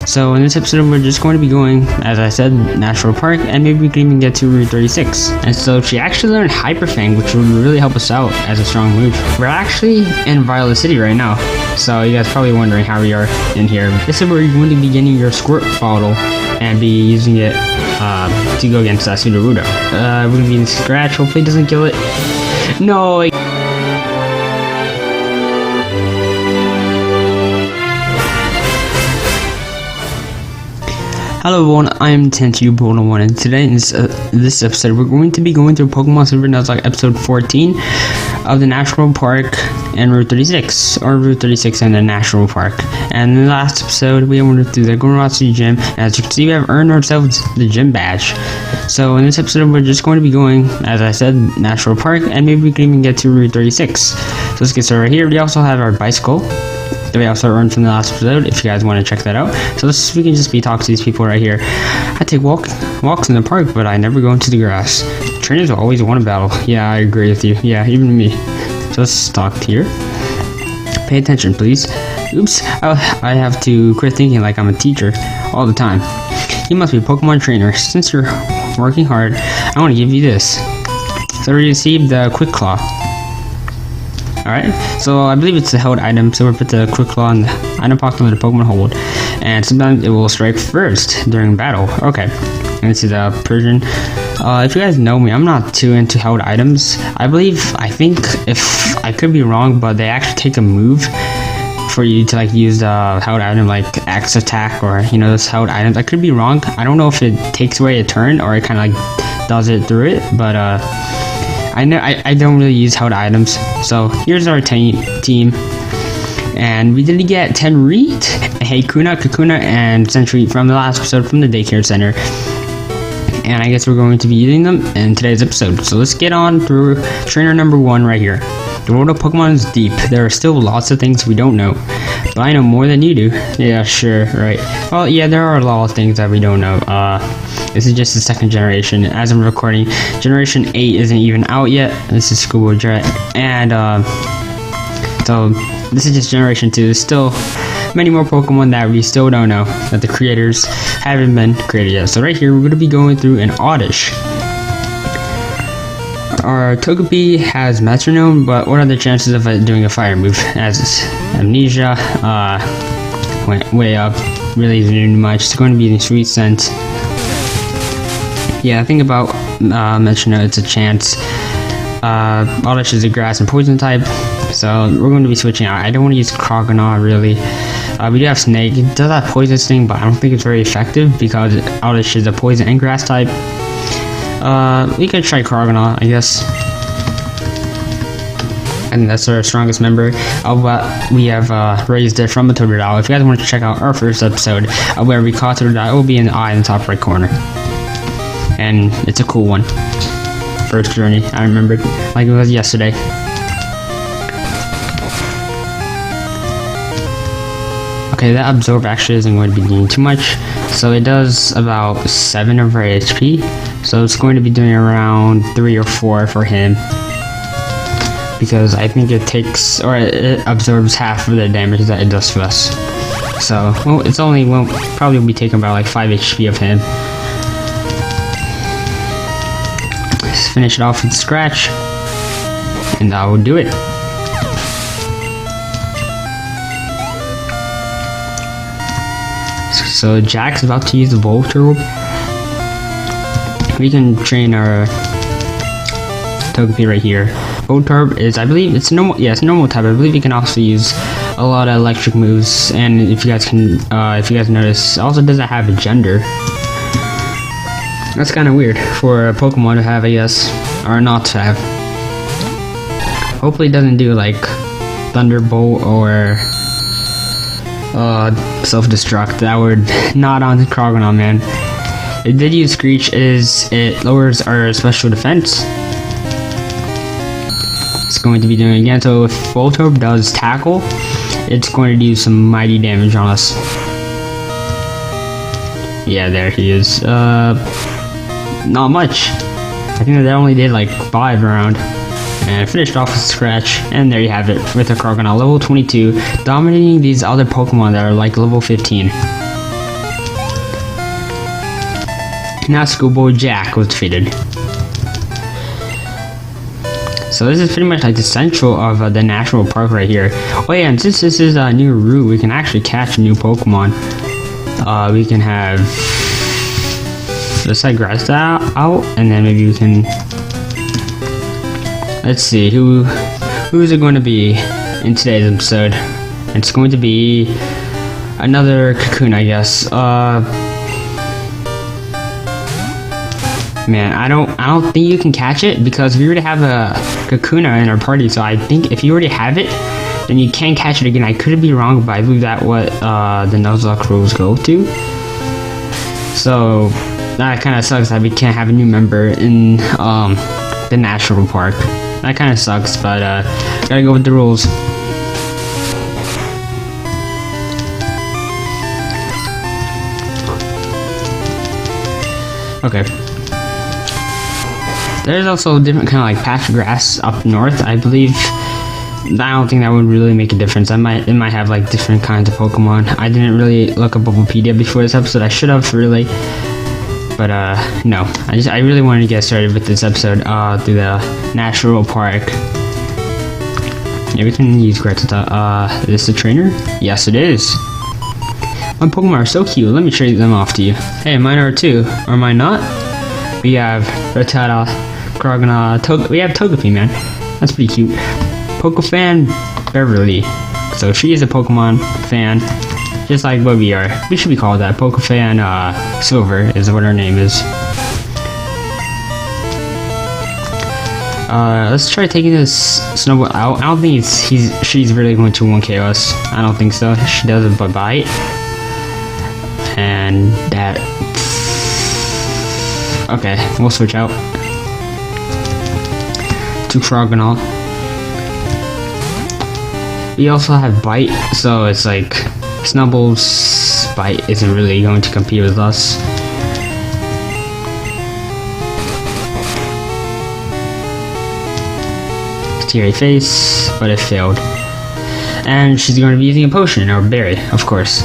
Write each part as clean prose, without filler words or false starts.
So in this episode, we're just going to be going, as I said, National Park, and maybe we can even get to Route 36. And so she actually learned Hyper Fang, which would really help us out as a strong move. We're actually in Violet City right now, so you guys are probably wondering how we are in here. This is where you're going to be getting your squirt bottle and be using it to go against Sudowoodo. We're going to be in Scratch. Hopefully it doesn't kill it. No! Hello everyone, I am Nintentube 101, and today in this episode we're going to be going through Pokemon Silver Nuzlocke episode 14 of the National Park and Route 36, or Route 36 and the National Park. And in the last episode we went through the City Gym, and as you can see we have earned ourselves the gym badge. So in this episode we're just going to be going, as I said, National Park, and maybe we can even get to Route 36. So let's get started right here. We also have our bicycle that we also earned from the last episode, if you guys want to check that out. So we can just be talking to these people right here. I take walks in the park, but I never go into the grass. Trainers will always want a battle. Yeah, I agree with you. Yeah, even me. So let's talk here. Pay attention, please. Oops, I have to quit thinking like I'm a teacher all the time. You must be a Pokemon trainer. Since you're working hard, I want to give you this. So we received the Quick Claw. Alright, so I believe it's a held item, so we'll put the Quick Claw in the item pocket of the Pokemon hold, and sometimes it will strike first during battle. Okay, and this is a Persian. If you guys know me, I'm not too into held items. I think, if I could be wrong, but they actually take a move for you to like use the held item, like X attack, or those held items. I could be wrong. I don't know if it takes away a turn or it kind of like does it through it, but I don't really use held items. So here's our team, and we did get 10 Reet, Kakuna, and Sentry from the last episode from the daycare center. And I guess we're going to be using them in today's episode. So let's get on through trainer number 1 right here. The world of Pokemon is deep. There are still lots of things we don't know, but I know more than you do. Yeah, sure, right. Well, yeah, there are a lot of things that we don't know. This is just the second generation. As I'm recording, Generation 8 isn't even out yet. This is Schoolboy Jet, and so this is just Generation 2. There's still many more Pokemon that we still don't know, that the creators haven't been created yet. So right here, we're going to be going through an Oddish. Our Togepi has Metronome, but what are the chances of it doing a fire move? As Amnesia went way up, really isn't doing much. It's going to be the Sweet Scent. Yeah, think about Metronome, it's a chance. Oddish is a grass and poison type, so we're going to be switching out. I don't want to use Croconaw, really. We do have Snake. It does have Poison Sting, but I don't think it's very effective because Oddish is a poison and grass type. We could try Croconaw, I guess. And that's our strongest member. We have raised it from a Totodile. If you guys want to check out our first episode of where we caught Totodile, it will be in the eye in the top right corner. And it's a cool one. First journey, I remembered like it was yesterday. Okay, that Absorb actually isn't going to be doing too much. So it does about 7 of our HP. So it's going to be doing around 3 or 4 for him. Because I think it takes, or it absorbs half of the damage that it does for us. So, well, it's only, probably will be taking about like 5 HP of him. Let's finish it off with Scratch. And that will do it. So Jack's about to use the Voltorb. We can train our Togepi right here. Voltorb is, I believe, it's normal. Yeah, it's normal type. I believe we can also use a lot of electric moves. And if you guys notice, it also doesn't have a gender. That's kind of weird for a Pokemon to have, I guess, or not to have. Hopefully, it doesn't do like Thunderbolt or self-destruct. That would not on the Croconaw, man. It did use Screech, it lowers our special defense. It's going to be doing again. So if Voltorb does tackle, it's going to do some mighty damage on us. Yeah, there he is. Not much. I think that only did like 5 around. And finished off with Scratch, and there you have it, with a Croconaw level 22, dominating these other Pokemon that are like level 15. Now Schoolboy Jack was defeated. So this is pretty much like the central of the national park right here. Oh yeah, and since this is a new route, we can actually catch new Pokemon. We can have let's like grass out, and then maybe we can. Let's see who is it going to be in today's episode. It's going to be another Cocoon, I guess. Man, I don't think you can catch it because we already have a Kakuna in our party. So I think if you already have it, then you can catch it again. I could be wrong, but I believe that's what the Nuzlocke rules go to. So that kind of sucks that we can't have a new member in the national park. That kind of sucks, but gotta go with the rules. Okay. There's also a different kind of like patch of grass up north, I believe. I don't think that would really make a difference. It might have like different kinds of Pokemon. I didn't really look up Wikipedia before this episode. I should have really, but no. I really wanted to get started with this episode through the national park. Yeah, we can use Gratata. Is this the trainer? Yes, it is. My Pokemon are so cute. Let me trade them off to you. Hey, mine are too. Or mine not? We have Rattata, Krogana, we have Togepi, man. That's pretty cute. Pokefan Beverly. So she is a Pokemon fan, just like what we are. We should be called that. Pokefan Silver is what her name is. Let's try taking this Snowball out. I don't think she's really going to 1KO us. I don't think so. She does it by bite. And that. Okay, we'll switch out to Froggenal. We also have Bite, so it's like Snubble's Bite isn't really going to compete with us. Scary face, but it failed. And she's going to be using a potion, or berry, of course.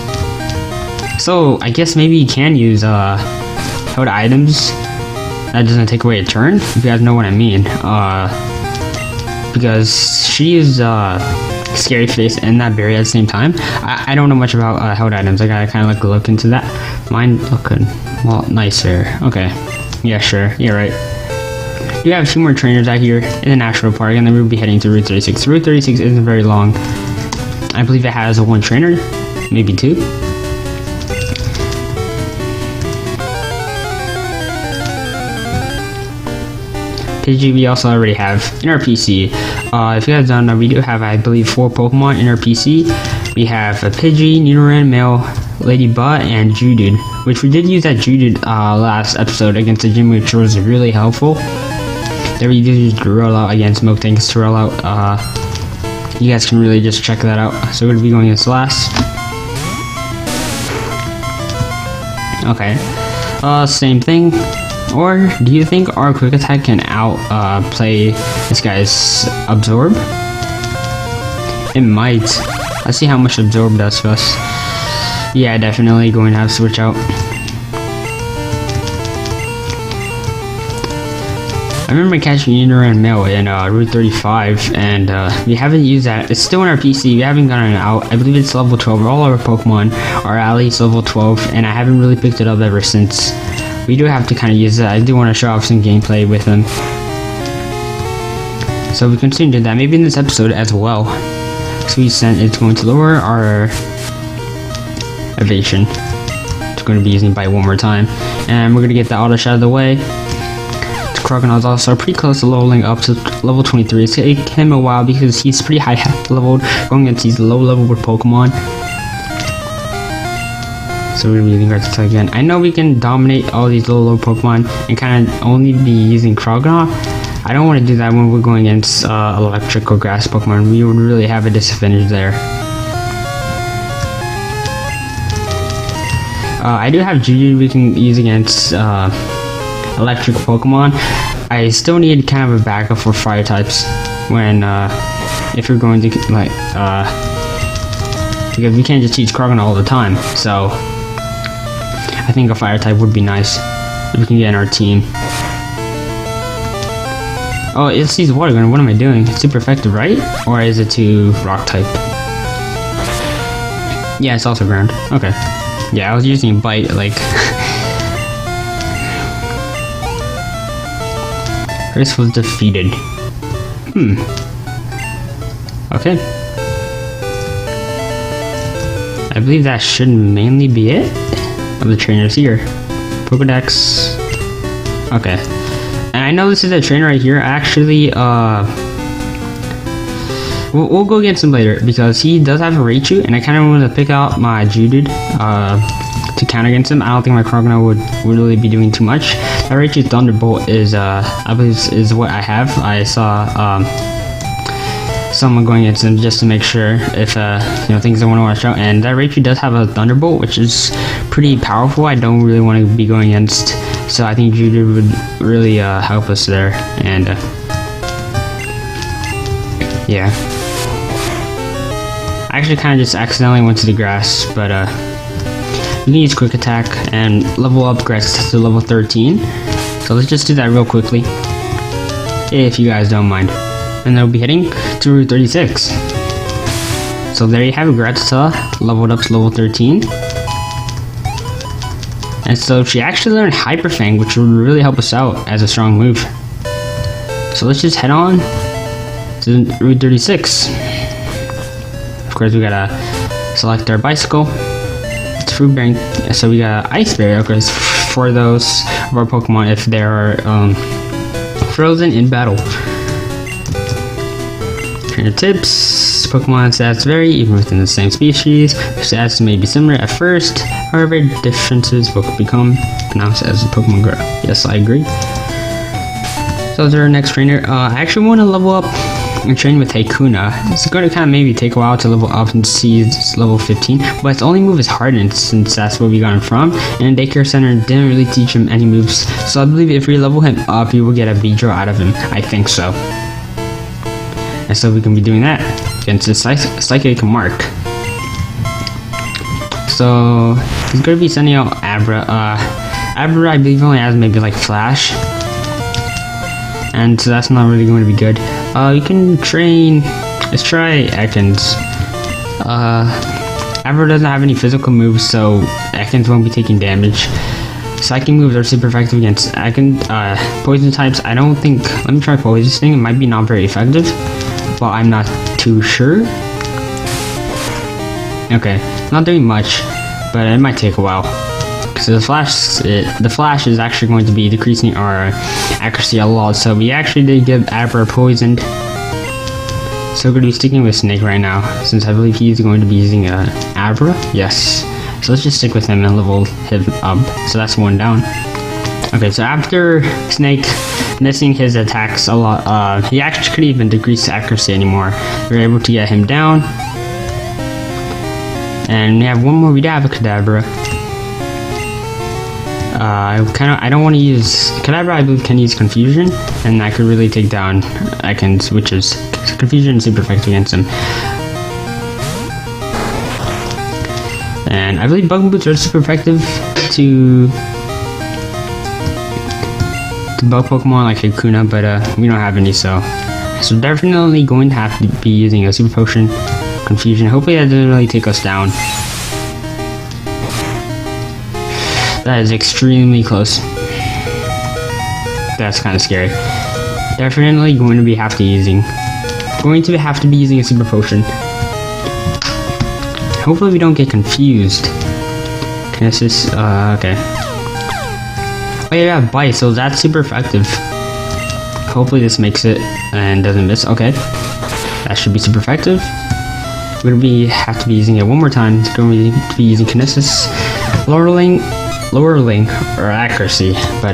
So, I guess maybe you can use held items. That doesn't take away a turn, if you guys know what I mean. Because she used Scary Face and that berry at the same time. I don't know much about held items. I gotta kind of like look into that. Mine looking well nicer. Okay, yeah, sure, you're right. You have 2 more trainers out here in the national park, and then we'll be heading to Route 36. Route 36 isn't very long. I believe it has 1 trainer, maybe 2. Pidgey we also already have in our PC. If you guys don't know, we do have, I believe, 4 Pokemon in our PC. We have a Pidgey, Nidoran, Male, Ladybug, and Geodude, which we did use that Geodude last episode against the gym, which was really helpful. There we did use Gorilla against Miltank's Torello. You guys can really just check that out. So we're going to be going against last. Okay. Same thing. Or do you think our Quick Attack can outplay this guy's Absorb? It might. Let's see how much Absorb does for us. Yeah, definitely going to have to switch out. I remember catching Nidoran Male in Route 35, and we haven't used that. It's still in our PC. We haven't gotten it out. I believe it's level 12. All our Pokemon are at least level 12, and I haven't really picked it up ever since. We do have to kind of use that. I do want to show off some gameplay with them. So we continue to do that, maybe in this episode as well. Sweet Scent is going to lower our evasion. It's going to be using Bite 1 more time. And we're going to get the auto shot of the way. Crocodile's also pretty close to leveling up to level 23. It's taking him a while because he's pretty high leveled going against these low level Pokemon. So we're using Rattata again. I know we can dominate all these low Pokemon and kind of only be using Krogana. I don't want to do that when we're going against electric or grass Pokemon. We would really have a disadvantage there. I do have Juju we can use against electric Pokemon. I still need kind of a backup for fire types when if you're going to like because we can't just teach Krogana all the time. So I think a fire type would be nice. If we can get in our team. Oh, it sees water gun. What am I doing? It's super effective, right? Or is it to rock type? Yeah, it's also ground. Okay. Yeah, I was using bite like. Chris was defeated. Okay. I believe that should mainly be it of the trainers here. Pokedex. Okay. And I know this is a trainer right here. Actually, we'll go against him later because he does have a Raichu, and I kind of want to pick out my Geodude to counter against him. I don't think my Crocodile would really be doing too much. That Raichu Thunderbolt is, I believe, is what I have. I saw someone going against him just to make sure if you know, things I want to watch out. And that Raichu does have a Thunderbolt, which is pretty powerful. I don't really want to be going against, so I think Geodude would really help us there. And yeah, I actually kind of just accidentally went to the grass, but we can use Quick Attack and level up grass to level 13. So let's just do that real quickly, if you guys don't mind. And they'll be heading to Route 36. So there you have it, Gratis leveled up to level 13. And so she actually learned Hyper Fang, which would really help us out as a strong move. So let's just head on to Route 36. Of course, we gotta select our bicycle. It's fruit bearing, so we got Ice Berry, of course, for those of our Pokemon if they are frozen in battle. Trainer tips: Pokemon stats vary even within the same species. Their stats may be similar at first, however, differences will become pronounced as the Pokemon grow. Yes, I agree. So there's our next trainer. I actually want to level up and train with Hakuna. It's going to kind of maybe take a while to level up and see it's level 15, but its only move is Hardened, since that's where we got him from, and the daycare center didn't really teach him any moves, so I believe if we level him up, we will get a Beedrill out of him. I think so. And so we can be doing that against the Psychic Mark. So he's going to be sending out Abra. Abra, I believe, only has maybe like Flash, and so that's not really going to be good. We can train. Let's try Ekans. Abra doesn't have any physical moves, so Ekans won't be taking damage. Psychic moves are super effective against poison types. I don't think. Let me try Poisoning. It might be not very effective, but I'm not too sure. Okay, not doing much, but it might take a while. So the flash is actually going to be decreasing our accuracy a lot. So we actually did get Abra poisoned. So we're going to be sticking with Snake right now, since I believe he's going to be using Abra. Yes. So let's just stick with him and level him up. So that's one down. Okay, so after Snake missing his attacks a lot, he actually couldn't even decrease accuracy anymore. We were able to get him down. And we have one more. We do have a Kadabra. I don't want to use Kadabra. I believe can use Confusion, and I could really take down Ekans, which is Confusion is super effective against him. And I believe Bug Boots are super effective to bug Pokemon like Hakuna, but we don't have any, so definitely going to have to be using a Super Potion, Confusion. Hopefully that doesn't really take us down. That is extremely close. That's kind of scary. Definitely going to have to be using a Super Potion. Hopefully we don't get confused. Kinesis, okay. Oh yeah, Bite, so that's super effective. Hopefully this makes it and doesn't miss. Okay. That should be super effective. We're gonna have to be using it one more time. It's going to be using Kinesis. Lowering our accuracy, but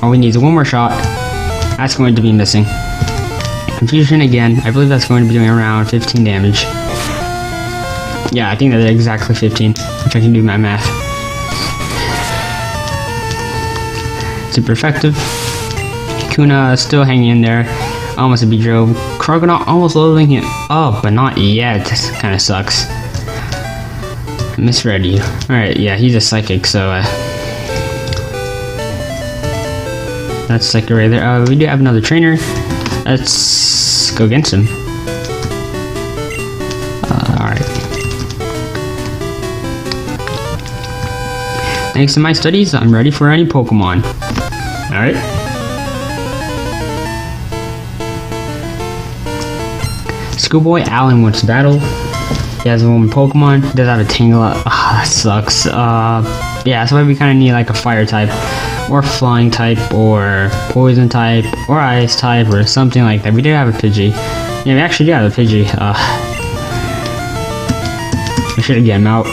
all we need is one more shot. That's going to be missing. Confusion again. I believe that's going to be doing around 15 damage. Yeah, I think that's exactly 15, if I can do my math. Super effective. Kuna still hanging in there. Almost a Beedrill. Crocodile almost leveling him up, but not yet. This kind of sucks. Misread you. Alright, yeah, he's a Psychic, so That's like right there. We do have another trainer. Let's go against him. Alright. Thanks to my studies, I'm ready for any Pokemon. Alright. Schoolboy Alan wants to battle. He has one Pokemon. He does have a Tangela. That sucks. Yeah, that's why we kind of need like a fire type, or flying type, or poison type, or ice type, or something like that. We do have a Pidgey. Yeah, we actually do have a Pidgey. We should get him out.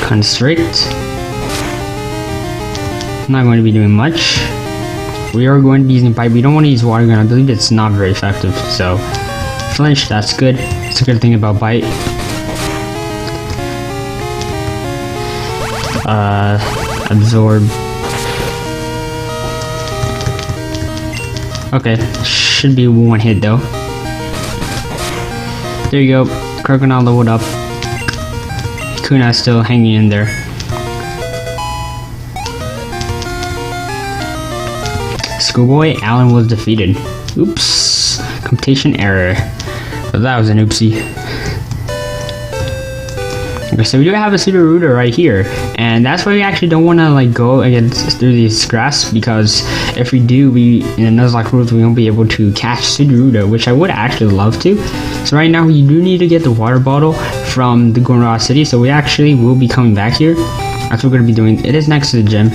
Constrict. I'm not going to be doing much. We are going to be using Bite. We don't want to use Water Gun. I believe it's not very effective. So, Flinch, that's good. It's a good thing about Bite. Absorb. Okay, should be one hit though. There you go. Crocodile leveled up. Kuna's still hanging in there. Schoolboy Alan was defeated. Oops. Computation error. But that was an oopsie. Okay, so we do have a Sudowoodo right here, and that's why we actually don't want to like go against through these grass, because if we do, we in the Nuzlocke rules we won't be able to catch Sudowoodo, which I would actually love to. So right now we do need to get the water bottle from the Goldenrod City, so we actually will be coming back here. That's what we're gonna be doing. It is next to the gym,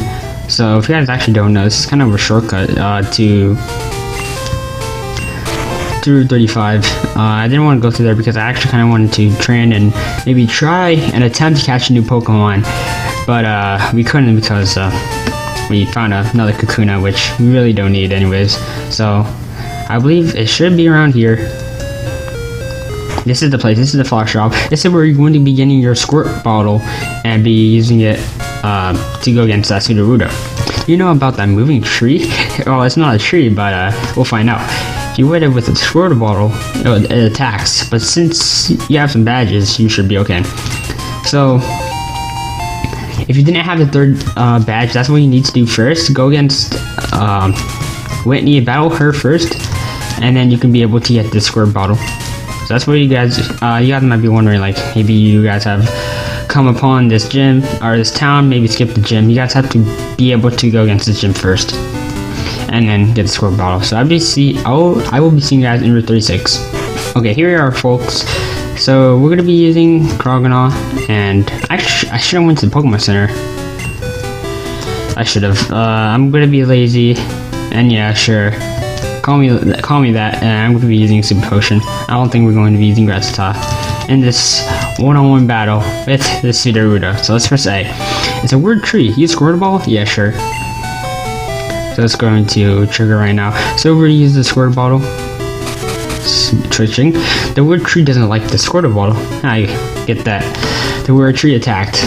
so if you guys actually don't know, this is kind of a shortcut to Route 35. I didn't want to go through there because I actually kind of wanted to train and maybe try and attempt to catch a new Pokemon, but we couldn't because we found another Kakuna, which we really don't need anyways. So I believe it should be around here. This is the place. This is the flower shop. This is where you're going to be getting your squirt bottle and be using it to go against that Sudowoodo. You know about that moving tree? Well, it's not a tree, but we'll find out. If you hit it with a squirt bottle, it attacks. But since you have some badges, you should be okay. So, if you didn't have the third badge, that's what you need to do first. Go against Whitney, battle her first, and then you can be able to get the squirt bottle. So that's what you guys might be wondering, like maybe you guys have come upon this gym or this town, maybe skip the gym. You guys have to be able to go against this gym first, and then get the squirt bottle. So I will be seeing you guys in Route 36. Okay, here we are, folks. So we're gonna be using Crocodile, and I should have went to the Pokemon Center. I should have. I'm gonna be lazy, and yeah, sure. Call me that, and I'm going to be using Super Potion. I don't think we're going to be using Rattata in this one-on-one battle with the Sudowoodo. So let's press A. It's a weird tree. Use Squirtle Ball? Yeah, sure. So it's going to trigger right now. So we're going to use the Squirtle Bottle. Twitching. The weird tree doesn't like the Squirtle Bottle. I get that. The weird tree attacked.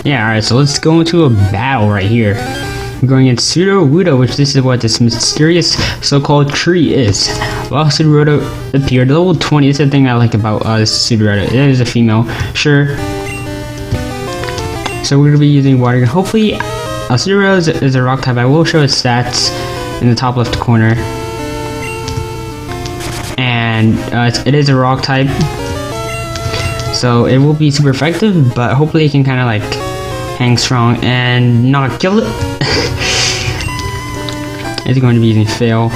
Yeah, alright, so let's go into a battle right here. We're going against Sudowoodo, which this is what this mysterious so-called tree is. Well, Sudowoodo appeared level 20. This is the thing I like about this Sudowoodo. It is a female, sure. So we're gonna be using Water Gun. Hopefully, Sudowoodo is a rock type. I will show its stats in the top left corner. And it is a rock type, so it will be super effective. But hopefully, it can kind of like hang strong and not kill it. It's going to be using Flail.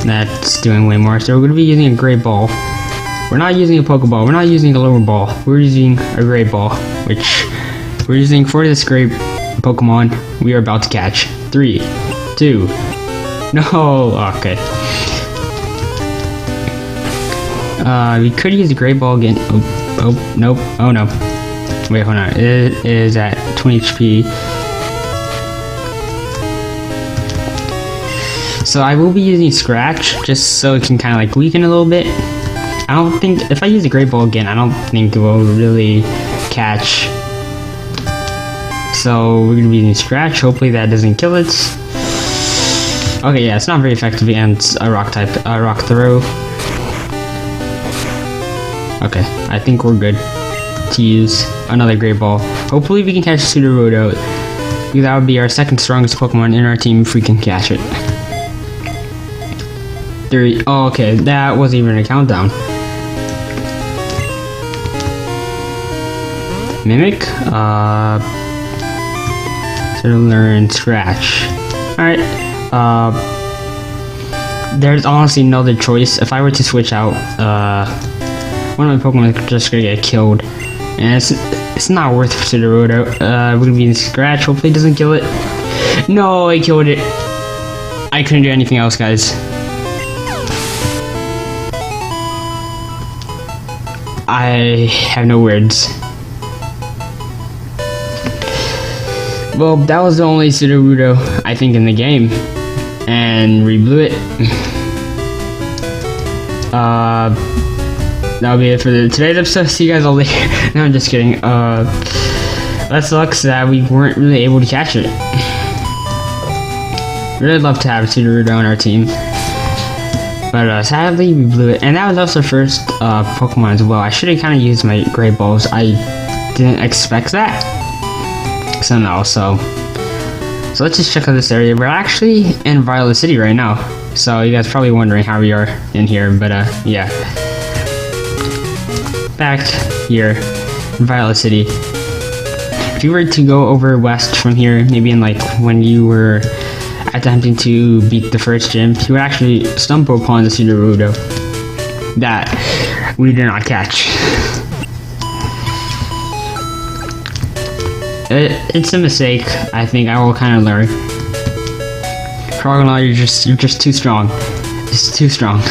That's doing way more. So we're going to be using a Great Ball. We're not using a Pokeball. We're not using a lower ball. We're using a Great Ball, which we're using for this great Pokemon we are about to catch. 3, 2. No. Okay. We could use a Great Ball again. Oh, nope. Oh no. Wait, hold on. It is at 20 HP. So I will be using Scratch just so it can kind of like weaken a little bit. I don't think, if I use a Great Ball again, I don't think it will really catch. So we're going to be using Scratch. Hopefully that doesn't kill it. Okay, yeah, it's not very effective against a rock type, rock throw. Okay, I think we're good to use another Great Ball. Hopefully we can catch Sudowoodo, because that would be our second strongest Pokemon in our team if we can catch it. 3. Oh, okay, that wasn't even a countdown. Mimic, so learn Scratch. Alright, there's honestly no other choice. If I were to switch out, one of my Pokemon is just gonna get killed. And it's not worth Sudowoodo. We're gonna be in Scratch, hopefully it doesn't kill it. No, I killed it. I couldn't do anything else, guys. I have no words. Well, that was the only Sudowoodo I think in the game, and we blew it. That'll be it for today's episode. See you guys all later. No, I'm just kidding. That sucks that we weren't really able to catch it. Really love to have Sudowoodo on our team, but sadly we blew it. And that was also our first Pokemon as well. I should have kind of used my Great Balls. I didn't expect that. So let's just check out this area. We're actually in Violet City right now, so you guys are probably wondering how we are in here, but yeah, back here in Violet City. If you were to go over west from here, maybe in like when you were attempting to beat the first gym, you would actually stumble upon the Sudowoodo that we did not catch. It's a mistake. I think I will kind of learn. Crocodile, you're just too strong. It's too strong.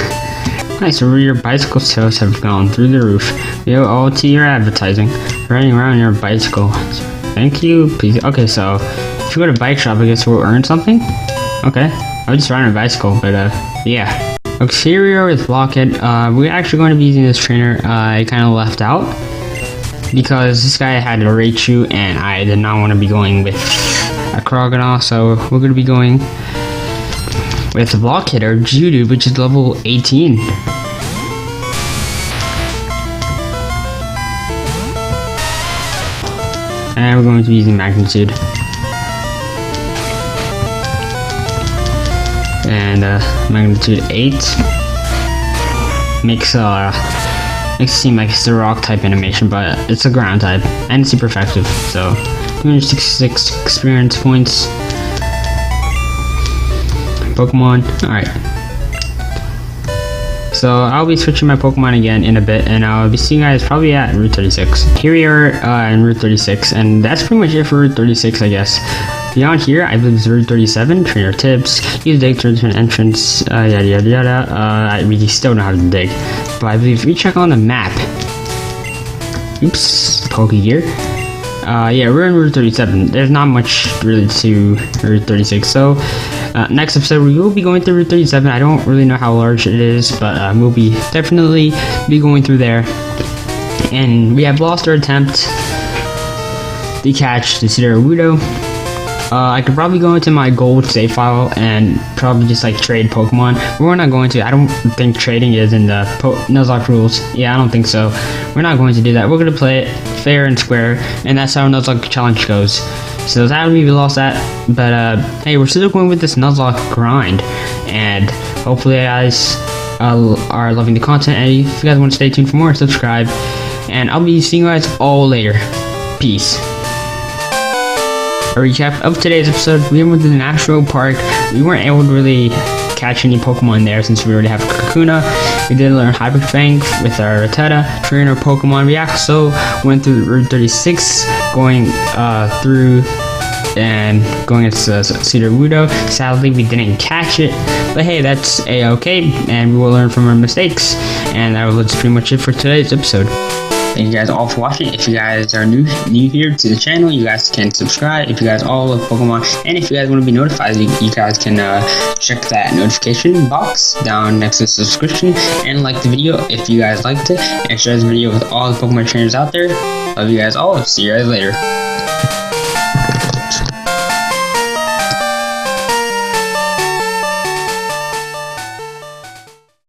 Nice, so your bicycle sales have gone through the roof. We owe all to your advertising. Riding around your bicycle. Thank you. Please. Okay, so if you go to bike shop, I guess we'll earn something. Okay, I was just riding a bicycle, but yeah. Exterior with Blockhead. We're actually going to be using this trainer. I kind of left out, because this guy had a Raichu and I did not want to be going with a Crocodile, so we're going to be going with a Blockhead or Judo, which is level 18. And we're going to be using Magnitude. And Magnitude 8 makes it seem like it's a rock type animation, but it's a ground type and it's super effective. So 266 experience points. Pokemon. Alright. So I'll be switching my Pokemon again in a bit, and I'll be seeing you guys probably at Route 36. Here we are in Route 36, and that's pretty much it for Route 36, I guess. Beyond here, I believe it's Route 37, trainer tips, use dig to return entrance, yada yada yada. I really still don't have to dig. But I believe if we check on the map, oops, Pokegear. Yeah, we're in Route 37. There's not much really to Route 36. So, next episode we will be going through Route 37. I don't really know how large it is, but we'll be definitely be going through there. And we have lost our attempt to catch the Sudowoodo. I could probably go into my gold save file and probably just like trade Pokemon. We're not going to. I don't think trading is in the Nuzlocke rules. Yeah, I don't think so. We're not going to do that. We're going to play it fair and square, and that's how Nuzlocke challenge goes. So sadly we lost that, but hey, we're still going with this Nuzlocke grind, and hopefully you guys are loving the content. And if you guys want to stay tuned for more, subscribe, and I'll be seeing you guys all later. Peace. A recap of today's episode: we went to the National Park. We weren't able to really catch any Pokemon there since we already have Kakuna. We did learn Hyper Fang with our Rattata, trainer Pokemon. We also went through Route 36, going through and going into Sudowoodo. Sadly, we didn't catch it, but hey, that's a-okay, and we will learn from our mistakes. And that was pretty much it for today's episode. Thank you guys all for watching. If you guys are new here to the channel, you guys can subscribe. If you guys all love Pokemon, and if you guys want to be notified, you guys can check that notification box down next to the subscription and like the video if you guys liked it, and share this video with all the Pokemon trainers out there. Love you guys all. See you guys later.